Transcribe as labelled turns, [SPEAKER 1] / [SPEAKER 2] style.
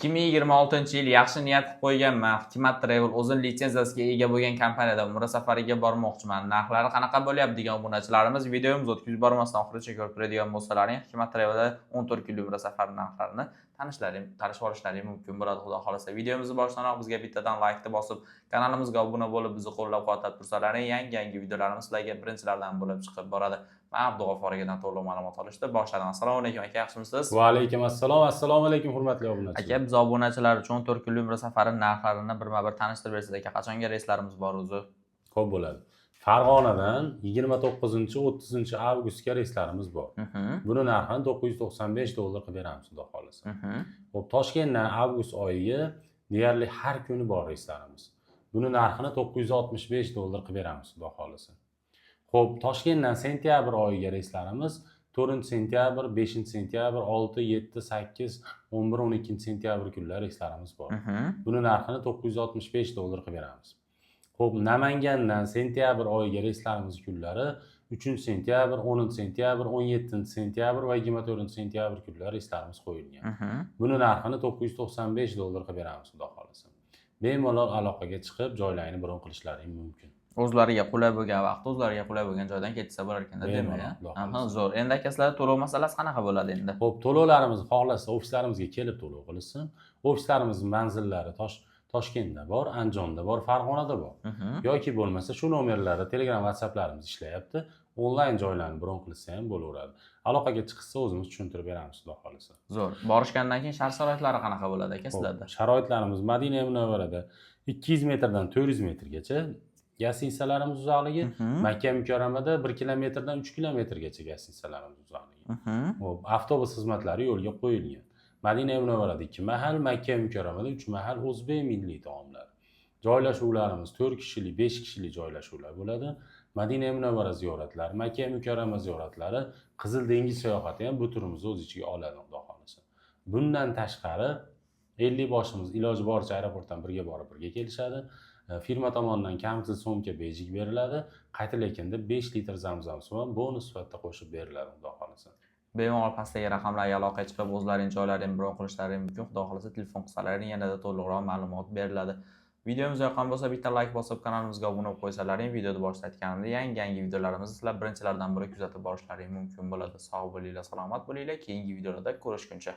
[SPEAKER 1] 2026-yil yaxshi niyat qilib qo'yganman. Hikmat Travel o'zim litsenziyasiga ega bo'lgan kompaniyada umra safariga bormoqchiman. Narxlari qanaqa bo'lyapti degan obunachilarimiz videomizni o'tkazib bormasdan oxirigacha ko'rib turadigan bo'lsalaring, Hikmat Travelda 14 kunlik umra safari narxlarini tanishib olishlaring mumkin bo'ladi. Xudo xolasa videomizni boshlanoq bizga bittadan like bosib, kanalimizga obuna bo'lib, bizni qo'llab-quvvatlab tursalaring, yangi videolarimiz sizlarga birinchilardan bo'lib chiqib boradi. Men Abdug'ofur akadan to'liq ma'lumot olishda boshladim. Assalomu alaykum aka, yaxshimisiz?
[SPEAKER 2] Va alaykum assalom. Assalomu alaykum hurmatli obunachilar.
[SPEAKER 1] Aka, biz obunachilar uchun 14 kunlik umra safari narxlarini birma-bir tanishtirib bersiz aka. Qachonga reyslarimiz bor o'zi?
[SPEAKER 2] Xo'p bo'ladi. Farg'onadan 29-30 avgustga reyslarimiz bor. Buni narxini $995 qilib beramiz, xudo xolasa. Xo'p, Toshkentdan avgust oyiga deyarli har kuni bor reyslarimiz. Buni narxini $965 qilib beramiz, xudo xolasa. Xo'p, Toshkentdan sentyabr oyiga reyslarimiz 4-sentyabr, 5-sentyabr, 6, 7, 8, 11, 12 sentyabr kunlar reyslarimiz bor. Buni narxini $965 qilib beramiz. Xo'p, Namangandan sentyabr oyiga reyslarimiz kunlari 3-sentyabr, 10-sentyabr, 17-sentyabr va 24-sentyabr kunlar reyslarimiz qo'yilgan. Buni narxini $995 qilib beramiz, xudo xolasa. Bemalol aloqaga chiqib, joylarni bron qilishlaring mumkin.
[SPEAKER 1] O'zlariga qulay bo'lgan vaqtda, o'zlariga qulay bo'lgan joydan ketsa bo'lar ekan-da, demak. Zo'r. Endi aka, sizlar to'lov masalasi qanaqa bo'ladi endi?
[SPEAKER 2] Xo'p, to'lovlarimiz xohlasa ofislarimizga kelib to'lov qilsin. Ofislarimizning manzillari Toshkentda bor, Andijonda bor, Farg'onada bor. Yoki bo'lmasa shu nomerlarda Telegram, WhatsApplarimiz ishlayapti. Onlayn joylarni bron qilsa ham bo'laveradi. Aloqaga chiqsa o'zimiz tushuntirib beramiz, xudo xolasa.
[SPEAKER 1] Zo'r. Borishgandan keyin shart-sharoitlari qanaqa bo'ladi aka sizlarda?
[SPEAKER 2] Sharoitlarimiz Madina Munavvarada 200 metrdan 400 metrgacha gastinisalarimiz uzoqligi, Makka Mukarramada 1 kilometrdan 3 kilometrgacha gastinisalarimiz uzoqligi. Xo'p, avtobus xizmatlari yo'lga qo'yilgan. Madina Munavvarada 2 mahal, Makka Mukarramada 3 mahal o'zbek milliy taomlari. Joylashuvlarimiz 4 kishilik, 5 kishilik joylashuvlar bo'ladi. Madina Munavvara ziyoratlari, Makka Mukarrama ziyoratlari, Qizil dengiz sayohati ham bu turimizni o'z ichiga oladi, xudo xolasa. Bundan tashqari 50 boshimiz iloji boricha aeroportdan birga borib birga kelishadi. Firma tomonidan kamsiz so'mka bejik beriladi. Qaytilaganda 5 litr zamzam suvi bonus sifatida qo'shib beriladi, xudo xolasa.
[SPEAKER 1] Bemalol pastdagi raqamlarga aloqaga chiqib o'zlaring joylarini bron qilishlaring mumkin. Xudo xolasa telefon qilsalaring yanada to'liqroq ma'lumot beriladi. Videomiz yoqqan bo'lsa bitta like bosib kanalimizga obuna bo'lib qo'ysalaring, videoda boshida aytganimdek yangi videolarimizni sizlar birinchilardan biri kuzatib borishlaring mumkin bo'ladi. Sog' bo'linglar, salomat bo'linglar. Keyingi videolarda ko'rishguncha.